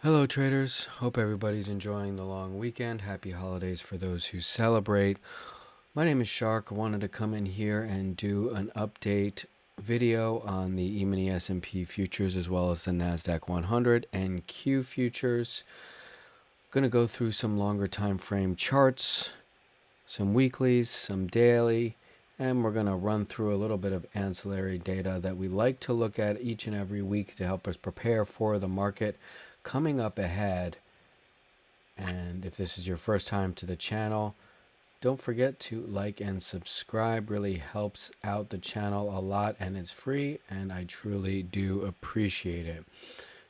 Hello, traders. Hope everybody's enjoying the long weekend. Happy holidays for those who celebrate. My name is Shark. I wanted to come in here and do an update video on the E-mini S&P futures as well as the NASDAQ 100 and Q futures. Going to go through some longer time frame charts, some weeklies, some daily, and we're going to run through a little bit of ancillary data that we like to look at each and every week to help us prepare for the market coming up ahead. And if this is your first time to the channel, don't forget to like and subscribe. Really helps out the channel a lot, and it's free, and I truly do appreciate it.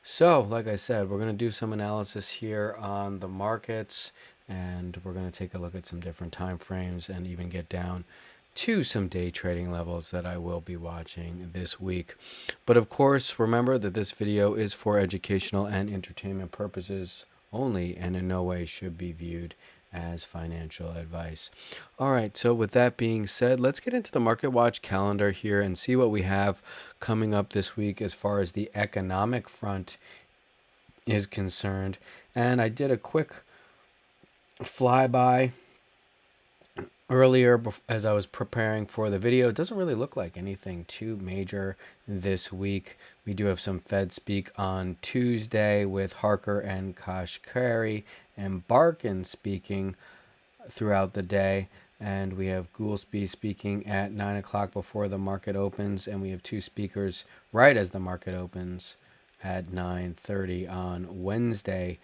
So, like I said, we're going to do some analysis here on the markets, and we're going to take a look at some different time frames and even get down to some day trading levels that I will be watching this week. But of course, remember that this video is for educational and entertainment purposes only, and in no way should be viewed as financial advice. All right, so with that being said, let's get into the Market Watch calendar here and see what we have coming up this week as far as the economic front is concerned. And I did a quick flyby earlier as I was preparing for the video. It doesn't really look like anything too major this week. We do have some Fed speak on Tuesday with Harker and Kashkari and Barkin speaking throughout the day. And we have Goolsby speaking at 9 o'clock before the market opens. And we have two speakers right as the market opens at 9:30 on Wednesday.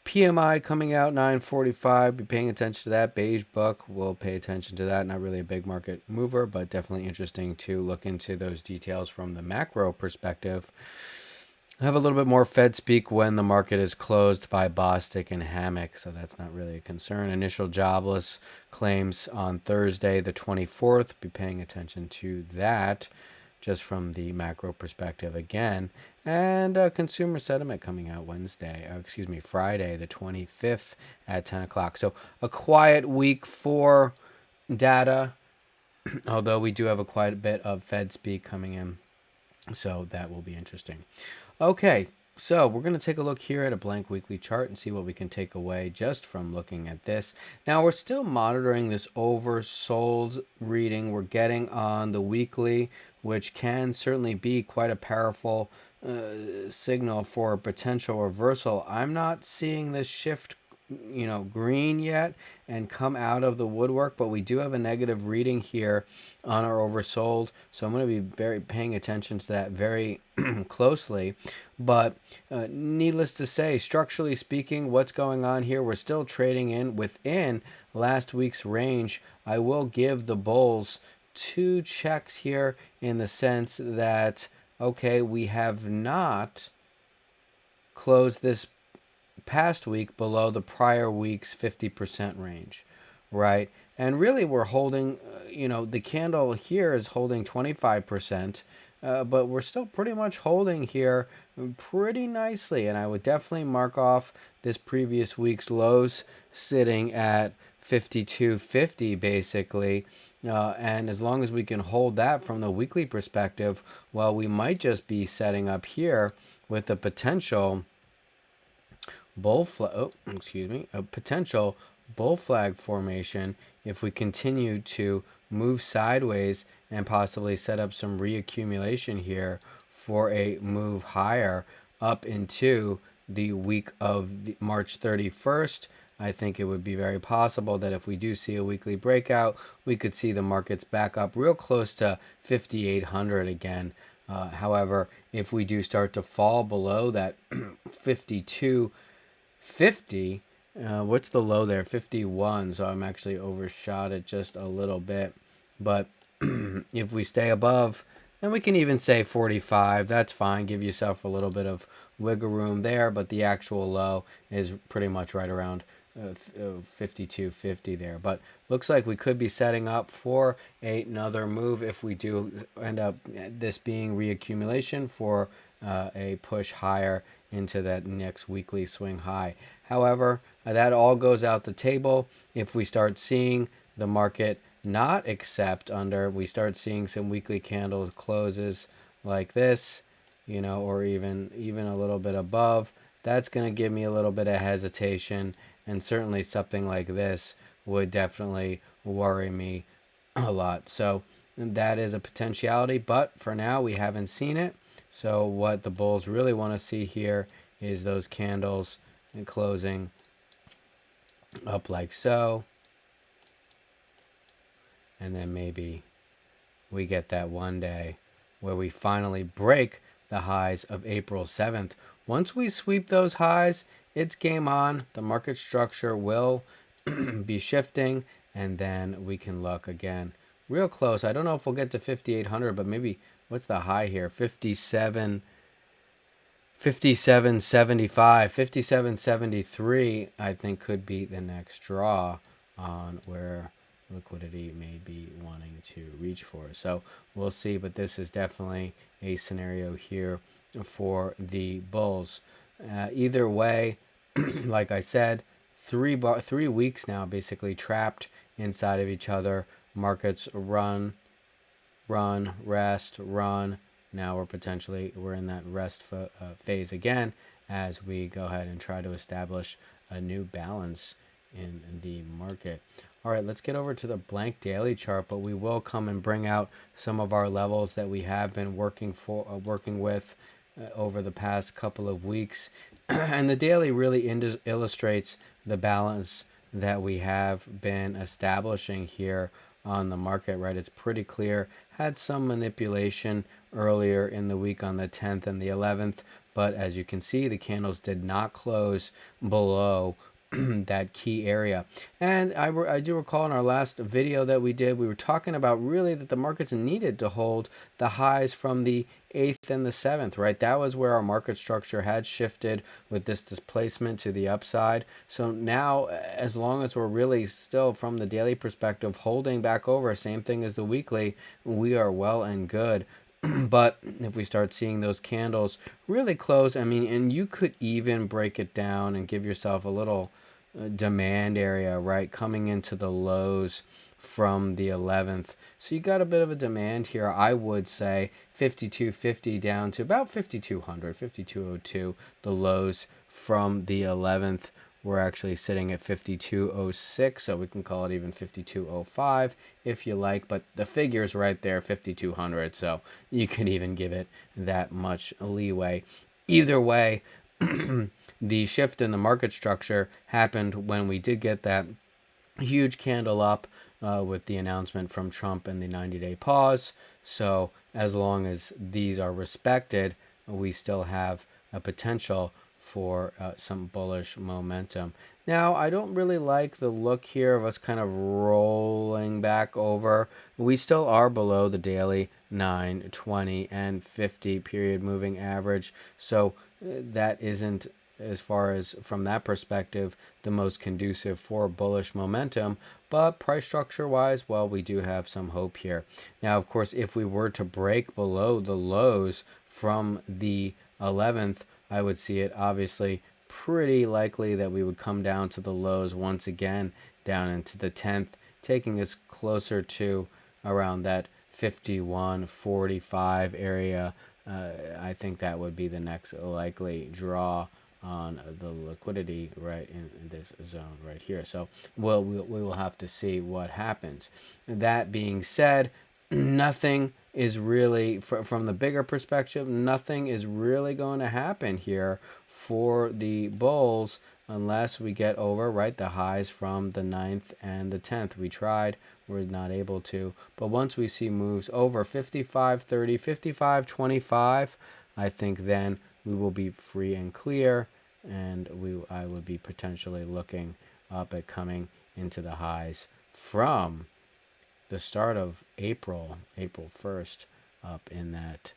PMI coming out 9:45. Be paying attention to that. Beige book. We'll pay attention to that. Not really a big market mover, but definitely interesting to look into those details from the macro perspective. I have a little bit more Fed speak when the market is closed by Bostic and Hammock, so that's not really a concern. Initial jobless claims on Thursday, the 24th. Be paying attention to that just from the macro perspective again. And consumer sentiment coming out Friday, the 25th at 10 o'clock. So a quiet week for data, although we do have a quite a bit of Fed speak coming in. So that will be interesting. Okay, so we're going to take a look here at a blank weekly chart and see what we can take away just from looking at this. Now, we're still monitoring this oversold reading we're getting on the weekly, which can certainly be quite a powerful signal for a potential reversal. I'm not seeing this shift green yet and come out of the woodwork, but we do have a negative reading here on our oversold, so I'm going to be very paying attention to that very closely. But needless to say, structurally speaking, what's going on here, we're still trading in within last week's range. I will give the bulls two checks here in the sense that, okay, we have not closed this past week below the prior week's 50% range, right? And really we're holding, the candle here is holding 25%, but we're still pretty much holding here pretty nicely. And I would definitely mark off this previous week's lows sitting at 52.50 basically. And as long as we can hold that from the weekly perspective, well, we might just be setting up here with a potential a potential bull flag formation if we continue to move sideways and possibly set up some reaccumulation here for a move higher up into the week of March 31st. I think it would be very possible that if we do see a weekly breakout, we could see the markets back up real close to 5,800 again. However, if we do start to fall below that 52.50, what's the low there? 51, so I'm actually overshot it just a little bit. But if we stay above, and we can even say 45, that's fine. Give yourself a little bit of wiggle room there, but the actual low is pretty much right around 52.50 there. But looks like we could be setting up for another move if we do end up this being reaccumulation for a push higher into that next weekly swing high. However, that all goes out the table if we start seeing the market not accept under, we start seeing some weekly candles closes like this, or even a little bit above, that's going to give me a little bit of hesitation, and certainly something like this would definitely worry me a lot. So that is a potentiality, but for now we haven't seen it. So what the bulls really want to see here is those candles closing up like so, and then maybe we get that one day where we finally break the highs of April 7th. Once we sweep those highs, it's game on. The market structure will be shifting, and then we can look again real close. I don't know if we'll get to 5,800, but maybe what's the high here? 57.75, 57.73, I think could be the next draw on where liquidity may be wanting to reach for. So we'll see, but this is definitely a scenario here for the bulls. Either way, like I said, 3 weeks now basically trapped inside of each other. Markets run, rest, run. Now we're in that rest phase again as we go ahead and try to establish a new balance in the market. All right, let's get over to the blank daily chart, but we will come and bring out some of our levels that we have been working with over the past couple of weeks. And the daily really illustrates the balance that we have been establishing here on the market, right? It's pretty clear. Had some manipulation earlier in the week on the 10th and the 11th, but as you can see, the candles did not close below that key area. And I do recall in our last video that we did, we were talking about really that the markets needed to hold the highs from the 8th and the 7th, right? That was where our market structure had shifted with this displacement to the upside. So now, as long as we're really still from the daily perspective holding back over, same thing as the weekly, we are well and good. But if we start seeing those candles really close, I mean, and you could even break it down and give yourself a little demand area, right, coming into the lows from the 11th. So you got a bit of a demand here. I would say 52.50 down to about 5,200, 5,202, the lows from the 11th. We're actually sitting at 52.06, so we can call it even 52.05 if you like, but the figure's right there, 5,200, so you can even give it that much leeway. Either way, the shift in the market structure happened when we did get that huge candle up with the announcement from Trump and the 90-day pause. So as long as these are respected, we still have a potential for some bullish momentum. Now, I don't really like the look here of us kind of rolling back over. We still are below the daily 9, 20, and 50 period moving average. So that isn't, as far as from that perspective, the most conducive for bullish momentum. But price structure wise, well, we do have some hope here. Now, of course, if we were to break below the lows from the 11th, I would see it obviously pretty likely that we would come down to the lows once again down into the 10th, taking us closer to around that 51.45 area. I think that would be the next likely draw on the liquidity right in this zone right here. So we will have to see what happens. That being said, nothing is really, from the bigger perspective, nothing is really going to happen here for the bulls unless we get over, right, the highs from the 9th and the 10th. We tried, we're not able to. But once we see moves over 55.30, 55.25, I think then we will be free and clear, and I would be potentially looking up at coming into the highs from the start of April 1st, up in that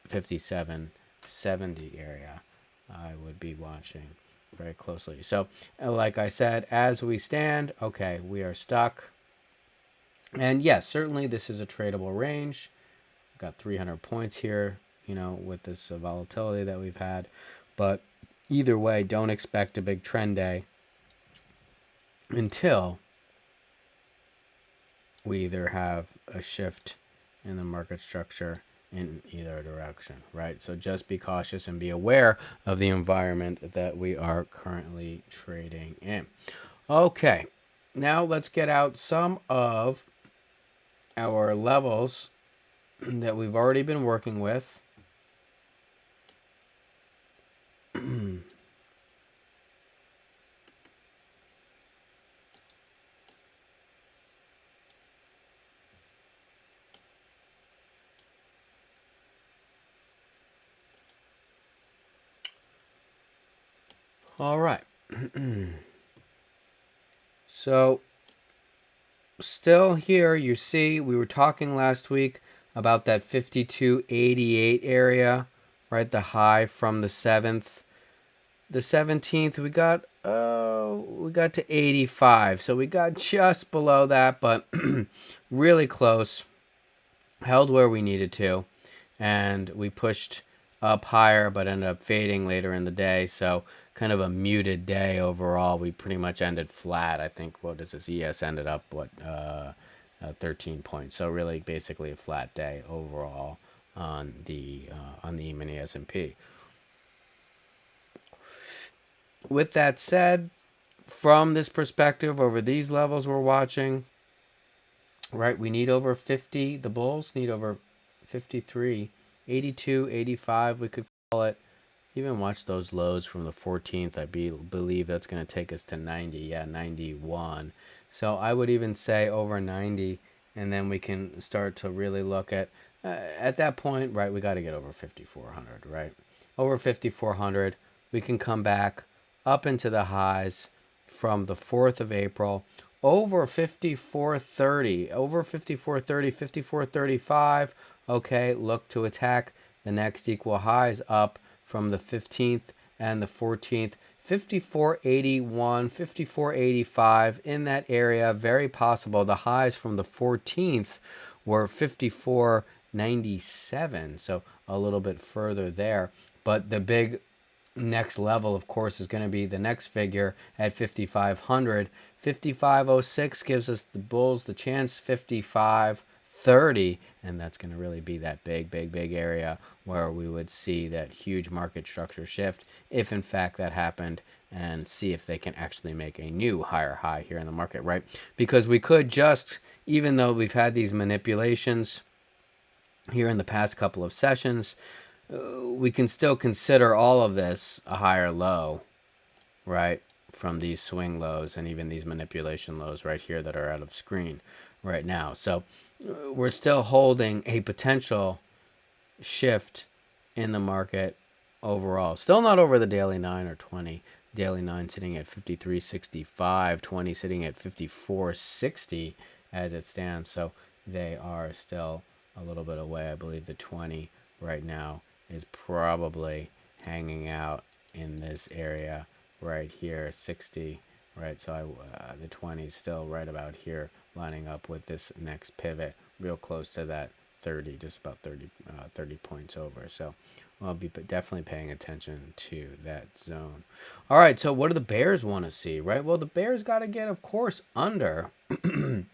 57.70 area. I would be watching very closely. So like I said, as we stand, okay, we are stuck. And yes, certainly this is a tradable range. Got 300 points here, with this volatility that we've had. But either way, don't expect a big trend day until we either have a shift in the market structure in either direction, right? So just be cautious and be aware of the environment that we are currently trading in. Okay, now let's get out some of our levels that we've already been working with. All right. So still here, you see, we were talking last week about that 52.88 area, right? The high from the 7th. The 17th, we got to 85. So we got just below that, but really close. Held where we needed to, and we pushed up higher but ended up fading later in the day. So kind of a muted day overall. We pretty much ended flat. I think, what does this, ES ended up 13 points. So really basically a flat day overall on the E-mini S&P. With that said, from this perspective, over these levels we're watching, right, we need over 50. The bulls need over 53, 82, 85, we could call it. Even watch those lows from the 14th. I believe that's going to take us to 90. Yeah, 91. So I would even say over 90, and then we can start to really look at that point, right, we got to get over 5,400, right? Over 5,400, we can come back up into the highs from the 4th of April, over 54.30, over 54.30, 54.35. Okay, look to attack the next equal highs up from the 15th and the 14th. 54.81, 54.85 in that area, very possible. The highs from the 14th were 54.97, so a little bit further there. But the big next level, of course, is going to be the next figure at 5,500. 55.06 gives us the bulls the chance. 55.30, and that's going to really be that big area where we would see that huge market structure shift, if in fact that happened, and see if they can actually make a new higher high here in the market, right? Because we could just, even though we've had these manipulations here in the past couple of sessions, we can still consider all of this a higher low, right, from these swing lows and even these manipulation lows right here that are out of screen right now. So we're still holding a potential shift in the market overall. Still not over the daily 9 or 20. Daily 9 sitting at 53.65, 20 sitting at 54.60 as it stands. So they are still a little bit away. I believe the 20 right now is probably hanging out in this area right here, 60, right? So the 20 is still right about here, lining up with this next pivot, real close to that 30, just about 30 points over. So I'll be definitely paying attention to that zone. All right, so what do the bears want to see, right? Well, the bears got to get, of course, under and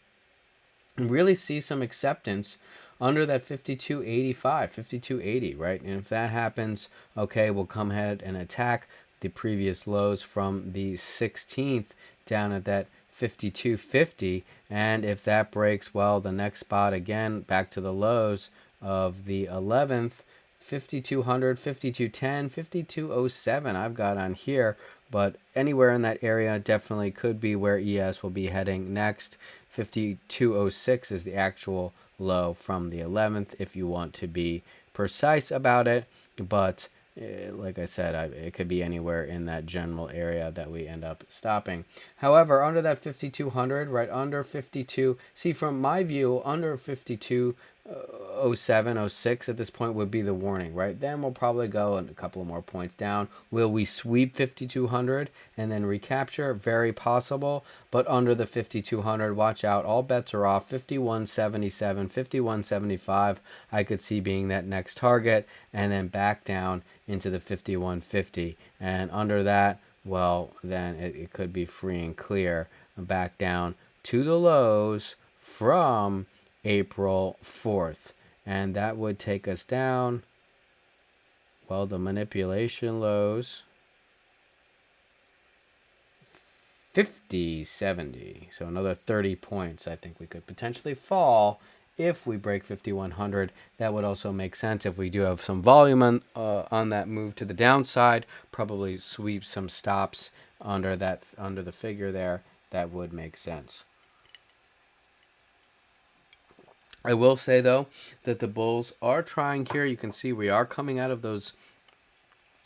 really see some acceptance under that 52.85, 52.80, right? And if that happens, okay, we'll come ahead and attack the previous lows from the 16th down at that 52.50. And if that breaks, well, the next spot again, back to the lows of the 11th, 5200, 5210, 5207 I've got on here, but anywhere in that area definitely could be where ES will be heading next. 5206 is the actual low from the 11th if you want to be precise about it, but like I said, it could be anywhere in that general area that we end up stopping. However, under that 5200, right under 52, see, from my view, under 5207, 06 at this point would be the warning, right? Then we'll probably go a couple of more points down. Will we sweep 5200 and then recapture? Very possible, but under the 5200, watch out, all bets are off. 5177, 5175, I could see being that next target, and then back down into the 5150, and under that, well, then it could be free and clear back down to the lows from April 4th. and that would take us down, well, the manipulation lows 50, 70. So another 30 points I think we could potentially fall if we break 5100. That would also make sense if we do have some volume on that move to the downside, probably sweep some stops under the figure there. That would make sense. I will say, though, that the bulls are trying here. You can see we are coming out of those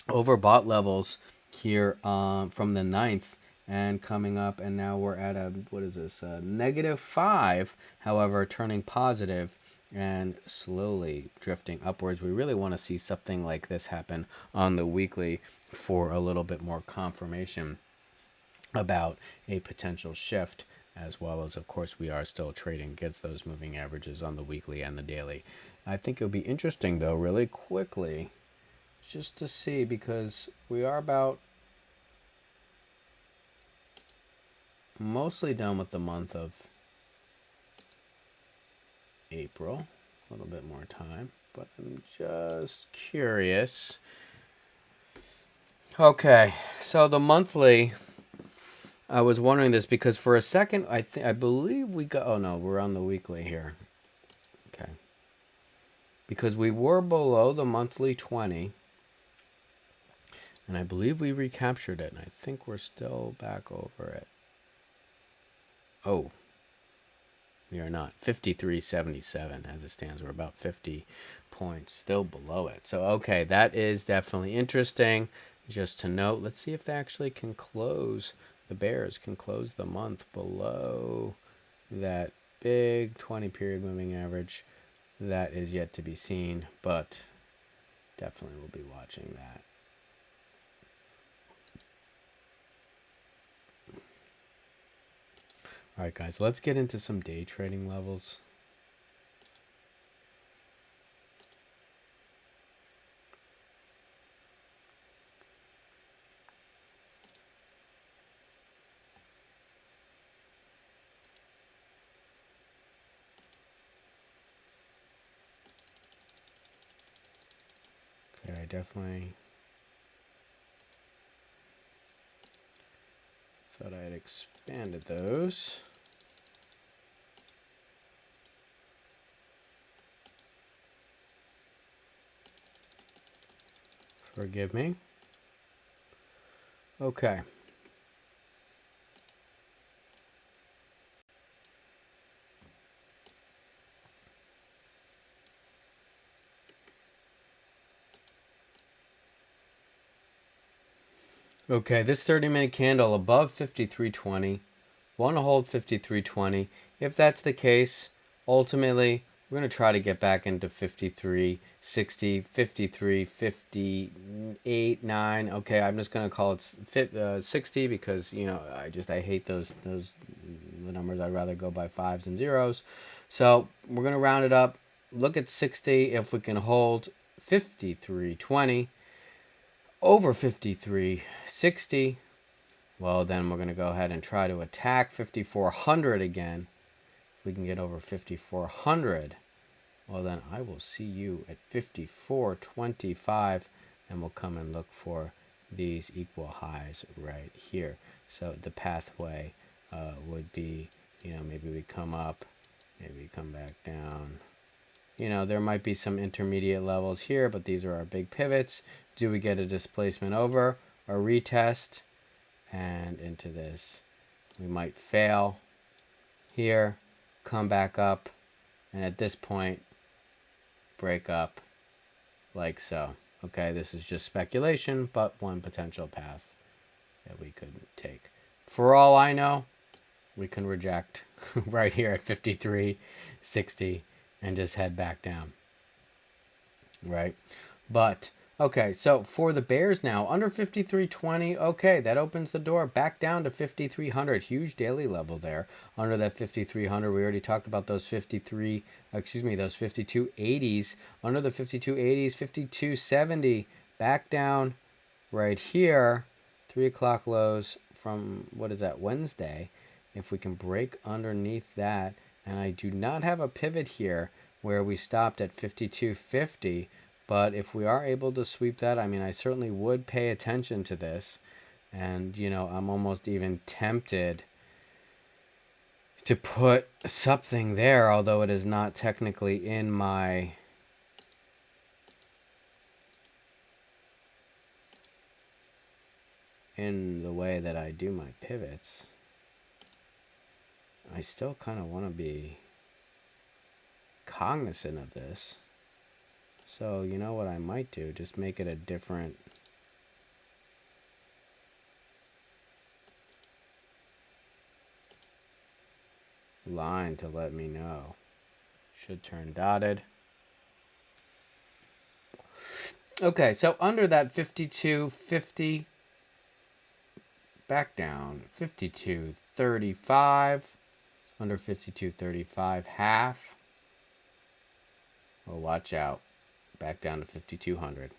overbought levels here from the 9th and coming up, and now we're at a, what is this, -5, however, turning positive and slowly drifting upwards. We really want to see something like this happen on the weekly for a little bit more confirmation about a potential shift, as well as, of course, we are still trading against those moving averages on the weekly and the daily. I think it'll be interesting, though, really quickly, just to see, because we are about mostly done with the month of April. A little bit more time, but I'm just curious. Okay, so the monthly, I was wondering this because for a second I believe we got, oh no, we're on the weekly here. Okay. Because we were below the monthly 20, and I believe we recaptured it, and I think we're still back over it. Oh, we are not. 53.77 as it stands. We're about 50 points still below it. So, okay, that is definitely interesting. Just to note, let's see if they actually can close, the bears can close the month below that big 20 period moving average. That is yet to be seen, but definitely we'll be watching that. All right, guys, let's get into some day trading levels. Okay, I definitely thought I had expanded those. Forgive me. Okay. Okay, this 30-minute candle above 53.20. Want to hold 53.20. If that's the case, ultimately, we're going to try to get back into 53.60, 53.58, 9. Okay, I'm just going to call it 60 because, you know, I hate those the numbers. I'd rather go by fives and zeros. So we're going to round it up. Look at 60 if we can hold 53.20 over 53.60. Well, then we're going to go ahead and try to attack 5400 again. If we can get over 5400, well, then I will see you at 54.25, and we'll come and look for these equal highs right here. So the pathway would be, you know, maybe we come up, maybe we come back down. You know, there might be some intermediate levels here, but these are our big pivots. Do we get a displacement over, a retest, and into this? We might fail here, come back up, and at this point, break up like so. Okay, this is just speculation, but one potential path that we could take. For all I know, we can reject right here at 53.60 and just head back down, right? But okay, so for the bears now, under 53.20, okay, that opens the door back down to 5300. Huge daily level there. Under that 5300, we already talked about those those 5280s. Under the 5280s, 5270, back down right here. 3 o'clock lows from, what is that, Wednesday. If we can break underneath that, and I do not have a pivot here, where we stopped at 52.50. But if we are able to sweep that, I mean, I certainly would pay attention to this. And, you know, I'm almost even tempted to put something there, although it is not technically in my in the way that I do my pivots. I still kind of want to be cognizant of this. So, you know what I might do? Just make it a different line to let me know. Should turn dotted. Okay, so under that 52.50, back down 52.35, under 52.35, half. Well, watch out. Back down to 5,200.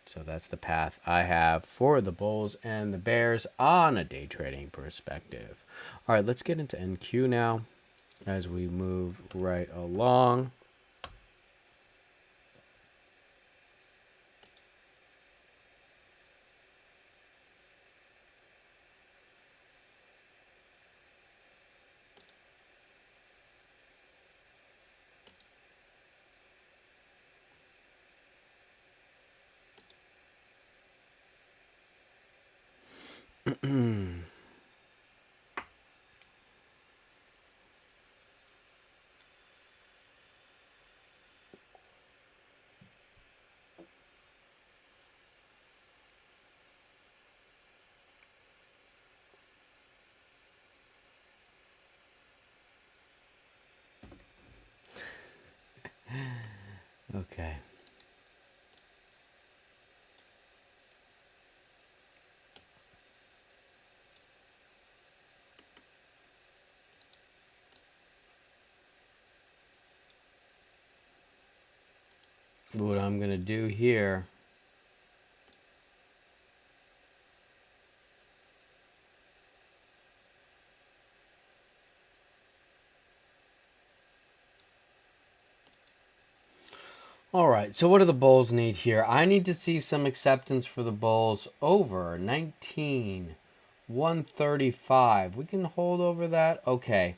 So that's the path I have for the Bulls and the Bears on a day trading perspective. All right, let's get into NQ now as we move right along. Okay. What I'm going to do here All right, so what do the Bulls need here? I need to see some acceptance for the Bulls over 19,135. We can hold over that. Okay,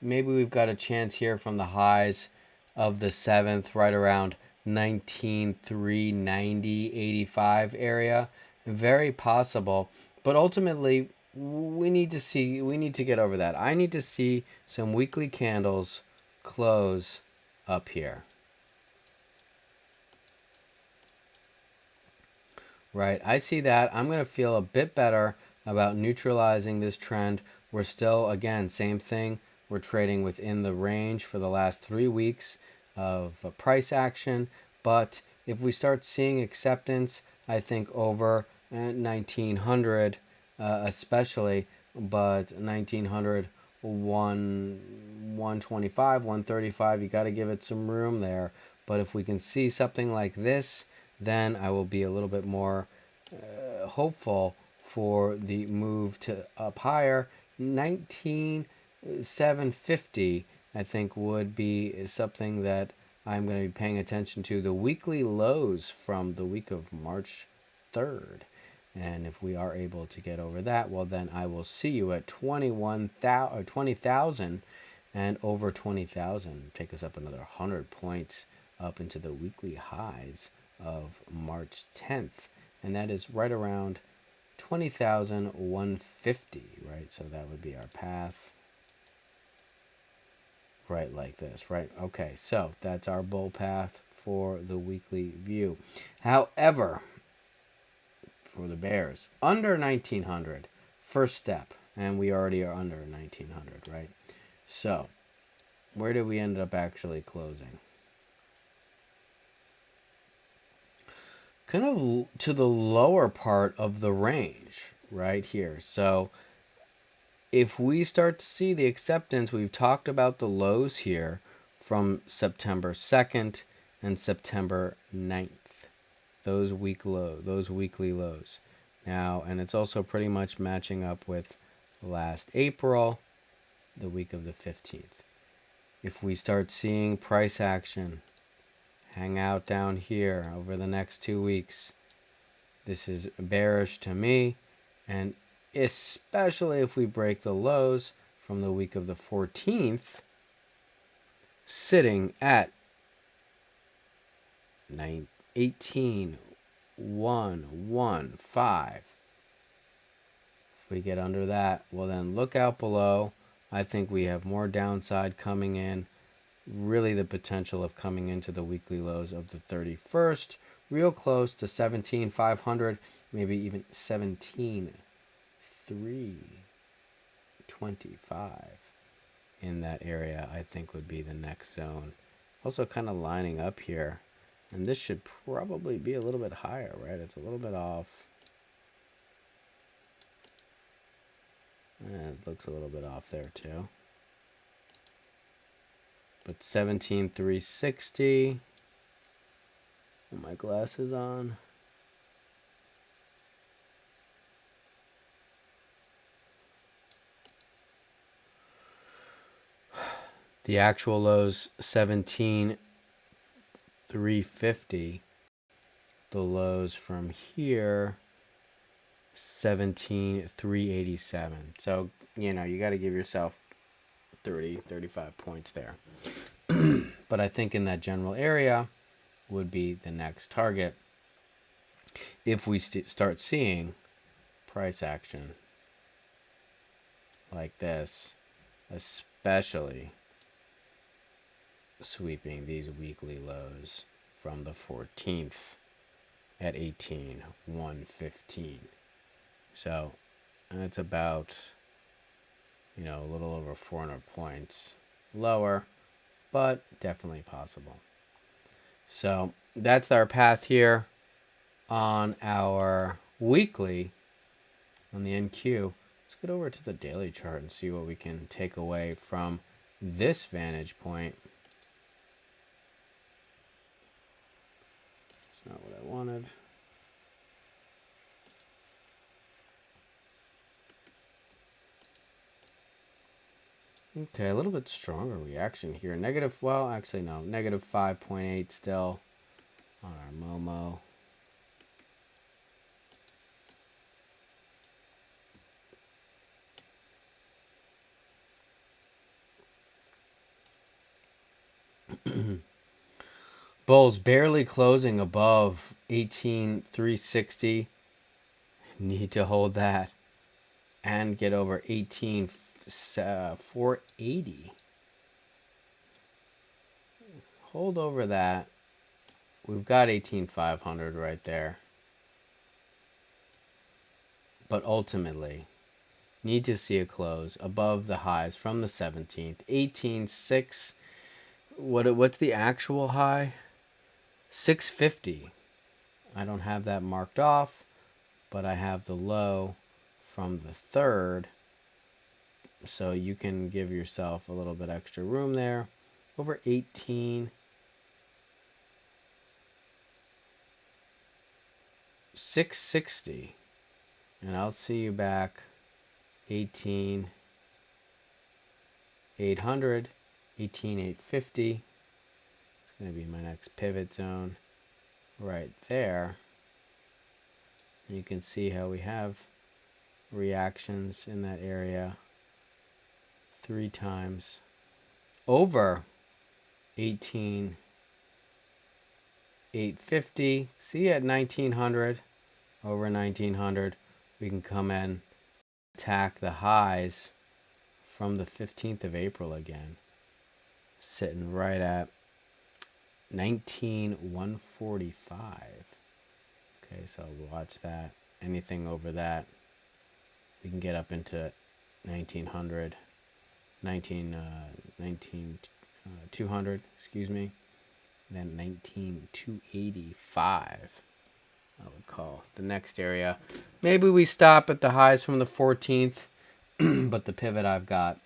maybe we've got a chance here from the highs of the 7th, right around 19,390, 85 area. Very possible, but ultimately we need to get over that. I need to see some weekly candles close up here. Right, I see that. I'm going to feel a bit better about neutralizing this trend. We're still, again, same thing. We're trading within the range for the last 3 weeks of price action. But if we start seeing acceptance, I think over 1900 especially, but 1900, 125, 135, you got to give it some room there. But if we can see something like this, then I will be a little bit more hopeful for the move to up higher. 19,750, I think, would be something that I'm going to be paying attention to. The weekly lows from the week of March 3rd. And if we are able to get over that, well, then I will see you at 21,000 or 20,000 and over 20,000. Take us up another 100 points up into the weekly highs of March 10th. And that is right around 20,150, right? So that would be our path. Right like this, right? Okay, so that's our bull path for the weekly view. However, for the Bears, under 1900, first step, and we already are under 1900, right? So, where did we end up actually closing? Kind of to the lower part of the range, right here. So, if we start to see the acceptance, we've talked about the lows here from September 2nd and September 9th. Those weekly lows. Now, and it's also pretty much matching up with last April, the week of the 15th. If we start seeing price action hang out down here over the next 2 weeks, this is bearish to me, and especially if we break the lows from the week of the 14th, sitting at 18,115. If we get under that, well then look out below. I think we have more downside coming in. Really the potential of coming into the weekly lows of the 31st, real close to 17,500, maybe even 17,325 in that area. I think would be the next zone. Also kind of lining up here, and this should probably be a little bit higher, right? It's a little bit off. It looks a little bit off there too. But 17,360. Put my glasses on. The actual lows 17,350. The lows from here 17,387. So, you know, you got to give yourself 30, 35 points there. But I think in that general area would be the next target if we start seeing price action like this, especially sweeping these weekly lows from the 14th at 18,115. So that's about, you know, a little over 400 points lower, but definitely possible. So that's our path here on our weekly on the NQ. Let's get over to the daily chart and see what we can take away from this vantage point. That's not what I wanted. Okay, a little bit stronger reaction here. Negative, well, actually no, negative 5.8 still on our Momo. Bulls barely closing above 18,360. Need to hold that and get over 18,480. Hold over that. We've got 18,500 right there. But ultimately, need to see a close above the highs from the 17th. 18,6. What's the actual high? 650. I don't have that marked off, but I have the low from the 3rd. So you can give yourself a little bit extra room there. Over 18,660. And I'll see you back 18,800, 18,850. It's going to be my next pivot zone right there. And you can see how we have reactions in that area 3 times over 18,850. See at 1900, over 1900, we can come in, attack the highs from the 15th of April again, sitting right at 19,145. Okay, so watch that. Anything over that, we can get up into 1900, 200, excuse me, then 19,285. I would call the next area. Maybe we stop at the highs from the 14th, but the pivot I've got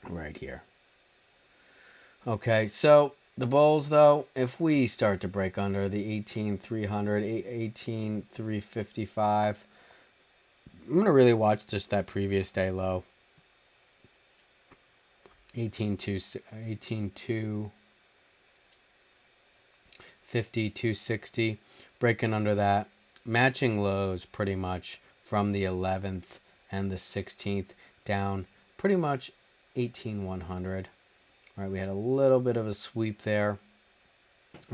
right here. Okay, so the bulls, though, if we start to break under the 18,300, 18,355, I'm going to really watch just that previous day low. 18,250, 260, breaking under that. Matching lows pretty much from the 11th and the 16th down pretty much 18,100. Right, we had a little bit of a sweep there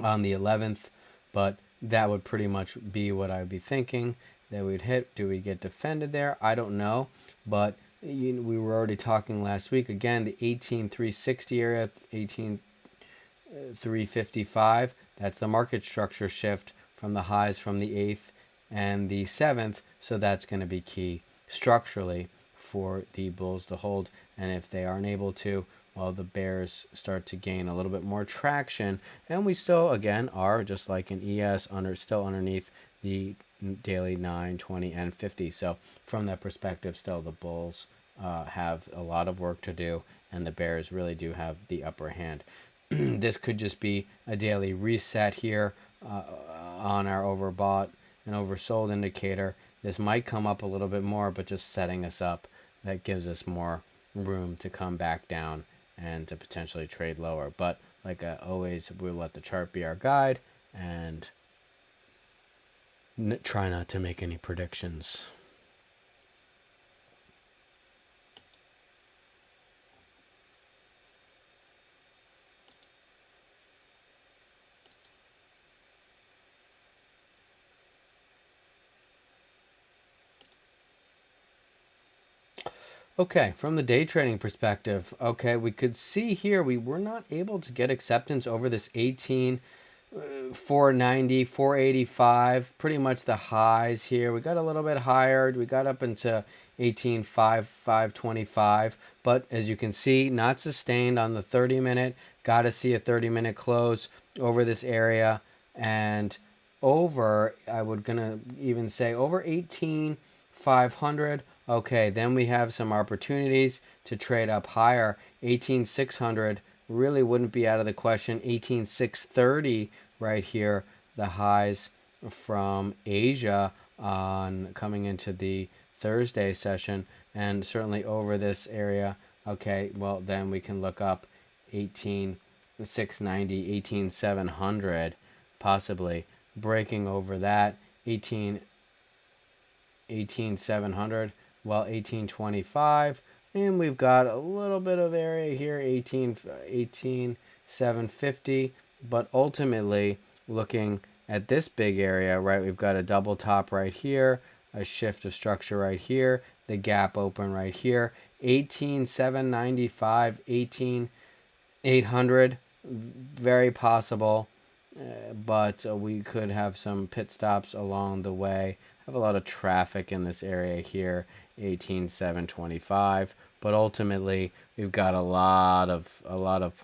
on the 11th, but that would pretty much be what I'd be thinking that we'd hit. Do we get defended there? I don't know, but we were already talking last week. Again, the 18,360 area, 18,355, that's the market structure shift from the highs from the 8th and the 7th, so that's going to be key structurally for the bulls to hold. And if they aren't able to, well, the bears start to gain a little bit more traction, and we still again are just like in ES still underneath the daily 9, 20, and 50. So from that perspective, still the bulls have a lot of work to do, and the bears really do have the upper hand. This could just be a daily reset here on our overbought and oversold indicator. This might come up a little bit more, but just setting us up, that gives us more room to come back down and to potentially trade lower. But like always, we'll let the chart be our guide and try not to make any predictions. Okay, from the day trading perspective, okay, we could see here we were not able to get acceptance over this 18, 490, 485, pretty much the highs here. We got a little bit higher. We got up into 18.5, 525, but as you can see, not sustained on the 30-minute. Got to see a 30-minute close over this area and over, I would gonna even say over 18,500. Okay, then we have some opportunities to trade up higher. 18,600 really wouldn't be out of the question. 18,630 right here, the highs from Asia on coming into the Thursday session, and certainly over this area. Okay, well then we can look up 18,690, 18,700, possibly breaking over that 18,700. Well, 1825, and we've got a little bit of area here, 18,750, but ultimately looking at this big area, right, we've got a double top right here, a shift of structure right here, the gap open right here, 18,795, 18,800, very possible, but we could have some pit stops along the way. Have a lot of traffic in this area here, 18,725, but ultimately we've got a lot of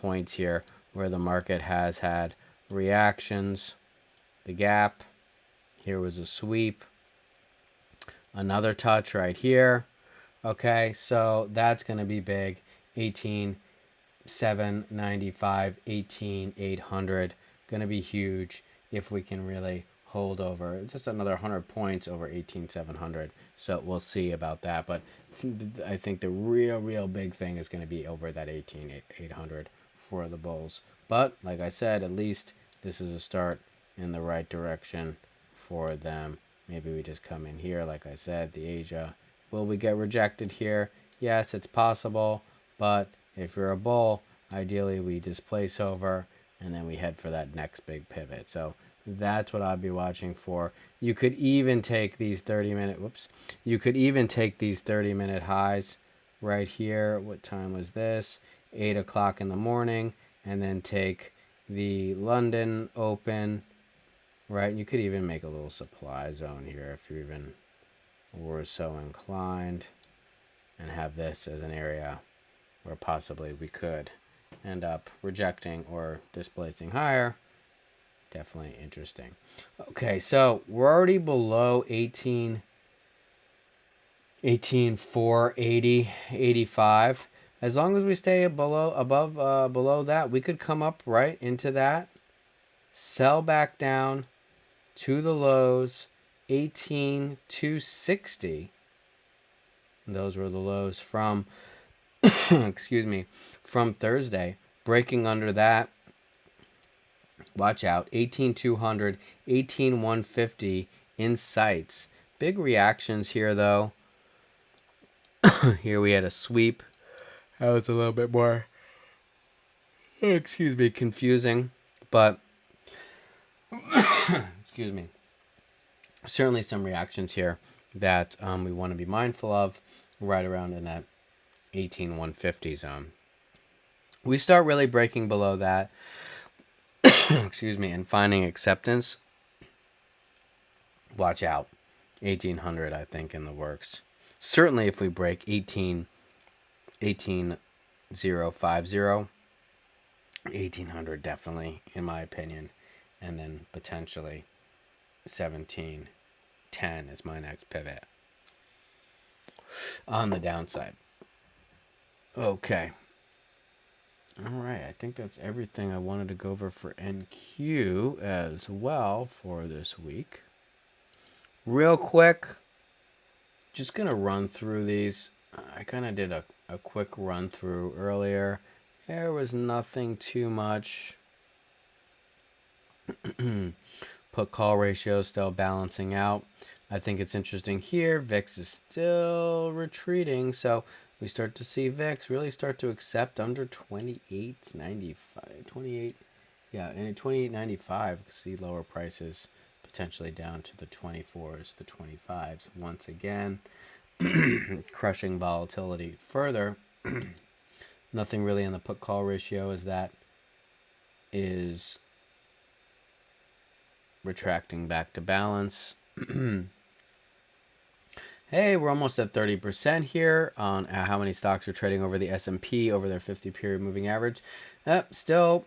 points here where the market has had reactions. The gap here was a sweep, another touch right here. Okay, so that's going to be big. 18,795, 18,800, going to be huge if we can really hold over just another 100 points over 18,700. So we'll see about that, but I think the real big thing is going to be over that 18,800 for the bulls. But like I said, at least this is a start in the right direction for them. Maybe we just come in here, like I said, the Asia. Will we get rejected here? Yes, it's possible, but if you're a bull, ideally we displace over and then we head for that next big pivot. So that's what I'd be watching for. You could even take these 30-minute, you could even take these 30-minute highs right here. What time was this? 8 o'clock in the morning, and then take the London open, right? You could even make a little supply zone here if you even were so inclined, and have this as an area where possibly we could end up rejecting or displacing higher. Definitely interesting. Okay, so we're already below 18,480, 85. As long as we stay below that, we could come up right into that, sell back down to the lows, 18,260. Those were the lows from excuse me, from Thursday, breaking under that. Watch out, 18,200, 18,150 in sights. Big reactions here, though. Here we had a sweep. That was a little bit more, excuse me, confusing. But, excuse me, certainly some reactions here that we want to be mindful of right around in that 18,150 zone. We start really breaking below that, excuse me, and finding acceptance. Watch out. 1800, I think, in the works. Certainly if we break 18,050, 1800 definitely, in my opinion. And then potentially 1710 is my next pivot on the downside. Okay. All right, I think that's everything I wanted to go over for NQ as well for this week. Real quick, just going to run through these. I kind of did a quick run through earlier. There was nothing too much. Put call ratio still balancing out. I think it's interesting here. VIX is still retreating, so we start to see VIX really start to accept under 28.95. 28, yeah, and 28.95. See lower prices potentially down to the 24s, the 25s once again. Crushing volatility further. Nothing really in the put call ratio as that is retracting back to balance. Hey, we're almost at 30% here on how many stocks are trading over the S&P over their 50-period moving average. Still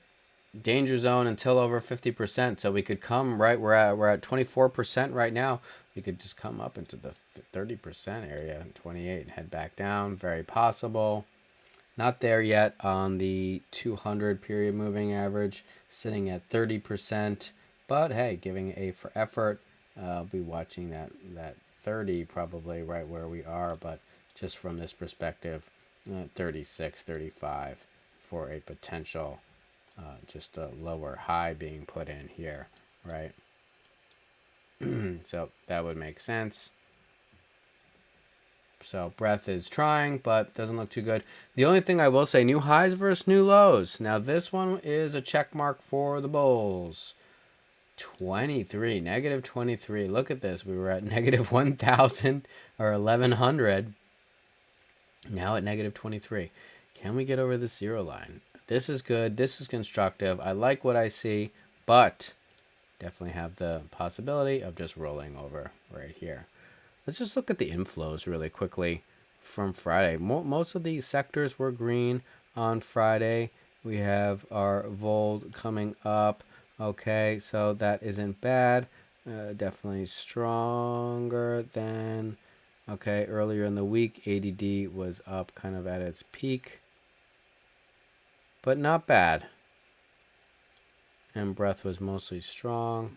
danger zone until over 50%. So we could come right. We're at 24% right now. We could just come up into the 30% area, 28, and head back down. Very possible. Not there yet on the 200 period moving average, sitting at 30%. But hey, giving A for effort. I'll be watching that 30 probably right where we are, but just from this perspective, 36, 35 for a potential just a lower high being put in here, right? So that would make sense. So breadth is trying, but doesn't look too good. The only thing I will say, new highs versus new lows. Now this one is a check mark for the bulls. 23, negative 23. Look at this. We were at negative 1,000 or 1,100. Now at negative 23. Can we get over the zero line? This is good. This is constructive. I like what I see, but definitely have the possibility of just rolling over right here. Let's just look at the inflows really quickly from Friday. Most of these sectors were green on Friday. We have our Vold coming up. Okay, so that isn't bad. Definitely stronger than, okay, earlier in the week. ADD was up kind of at its peak, but not bad. And breadth was mostly strong,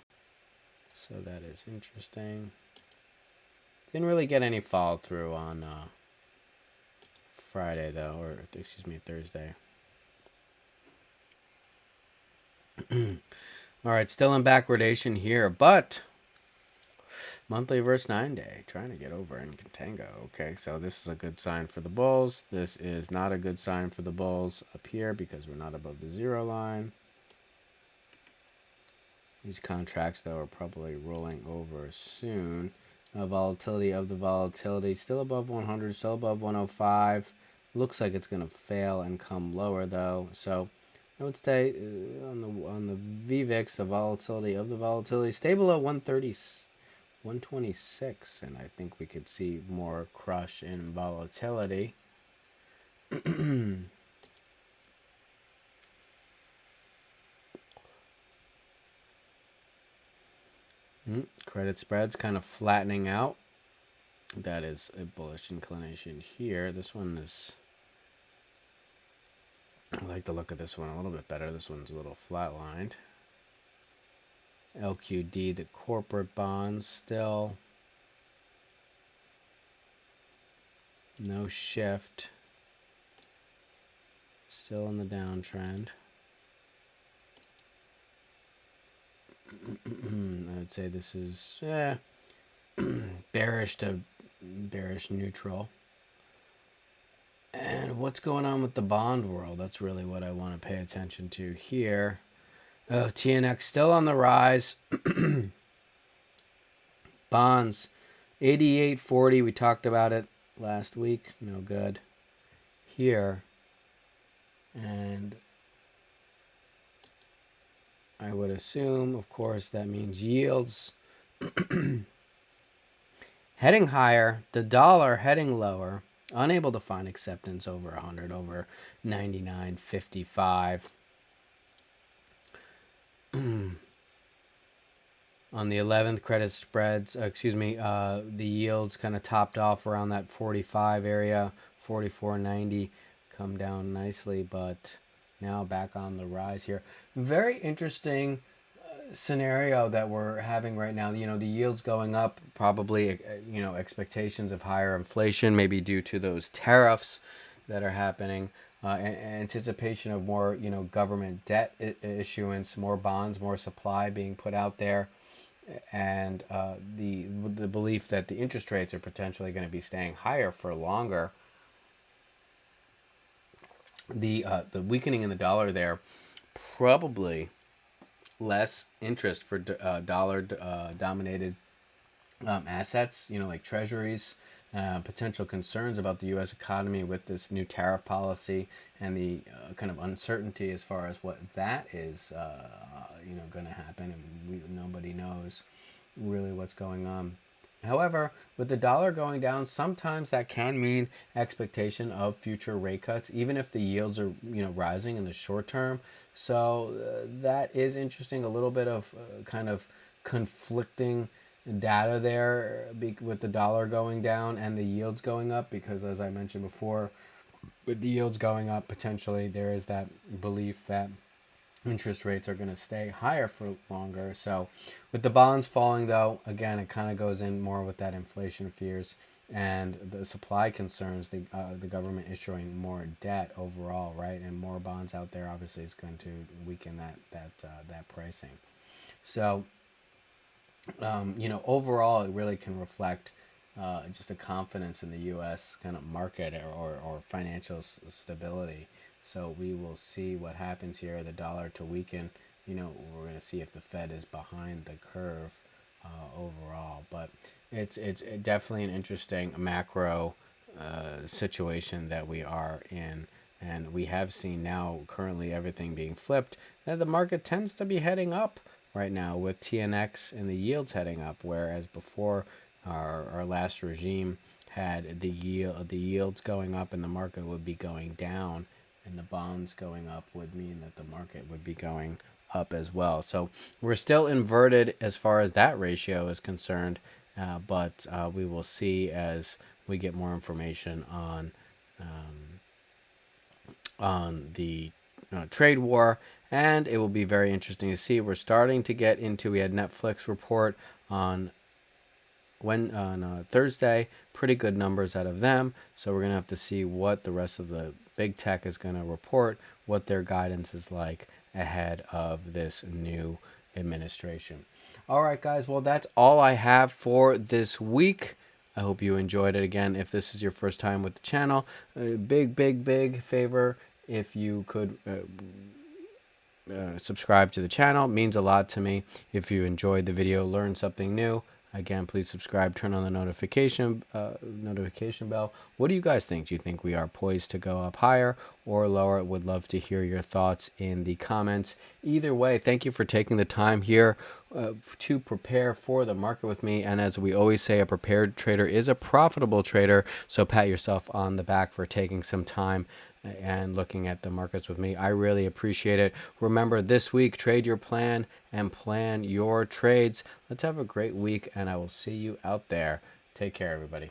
so that is interesting. Didn't really get any follow through on Friday though, or excuse me, Thursday. All right, still in backwardation here, but monthly versus 9-day, trying to get over in contango. Okay, so this is a good sign for the bulls. This is not a good sign for the bulls up here because we're not above the zero line. These contracts, though, are probably rolling over soon. Volatility of the volatility, still above 100, still above 105. Looks like it's going to fail and come lower, though. So I would stay on the VVIX, the volatility of the volatility, stay below 130, 126, and I think we could see more crush in volatility. Credit spreads kind of flattening out. That is a bullish inclination here. This one is, I like the look of this one a little bit better. This one's a little flatlined. LQD, the corporate bonds, still no shift. Still in the downtrend. I would say this is bearish to bearish neutral. And what's going on with the bond world? That's really what I want to pay attention to here. Oh, TNX still on the rise. Bonds, 88.40. We talked about it last week. No good here. And I would assume, of course, that means yields heading higher, the dollar heading lower, unable to find acceptance over 100, over 99.55. On the 11th, credit spreads, the yields kind of topped off around that 45 area, 44.90, come down nicely, but now back on the rise here. Very interesting scenario that we're having right now. You know, the yields going up, probably, expectations of higher inflation, maybe due to those tariffs that are happening. Anticipation of more, government debt issuance, more bonds, more supply being put out there, and the belief that the interest rates are potentially going to be staying higher for longer. The weakening in the dollar there, probably less interest for dollar dominated assets, like treasuries. Potential concerns about the U.S. economy with this new tariff policy and the kind of uncertainty as far as what that is, going to happen, and nobody knows really what's going on. However, with the dollar going down, sometimes that can mean expectation of future rate cuts, even if the yields are rising in the short term. So that is interesting. A little bit of kind of conflicting data there with the dollar going down and the yields going up, because as I mentioned before, with the yields going up, potentially there is that belief that interest rates are going to stay higher for longer. So with the bonds falling, though, again, it kind of goes in more with that inflation fears and the supply concerns, the government issuing more debt overall, right, and more bonds out there obviously is going to weaken that pricing. So overall, it really can reflect just a confidence in the U.S. kind of market or financial stability. So we will see what happens here. The dollar to weaken. We're going to see if the Fed is behind the curve overall. But it's definitely an interesting macro situation that we are in. And we have seen now currently everything being flipped, that the market tends to be heading up right now with TNX and the yields heading up, whereas before our last regime had the yields going up and the market would be going down, and the bonds going up would mean that the market would be going up as well. So we're still inverted as far as that ratio is concerned, but we will see as we get more information on the trade war, and it will be very interesting to see. We're starting to get into, we had Netflix report on Thursday, pretty good numbers out of them. So we're going to have to see what the rest of the big tech is going to report, what their guidance is like ahead of this new administration. All right, guys. Well, that's all I have for this week. I hope you enjoyed it. Again, if this is your first time with the channel, big favor if you could subscribe to the channel. It means a lot to me. If you enjoyed the video, learned something new, again, please subscribe, turn on the notification bell. What do you guys think? Do you think we are poised to go up higher or lower? Would love to hear your thoughts in the comments. Either way, thank you for taking the time here to prepare for the market with me. And as we always say, a prepared trader is a profitable trader. So pat yourself on the back for taking some time and looking at the markets with me. I really appreciate it. Remember, this week, trade your plan and plan your trades. Let's have a great week, and I will see you out there. Take care, everybody.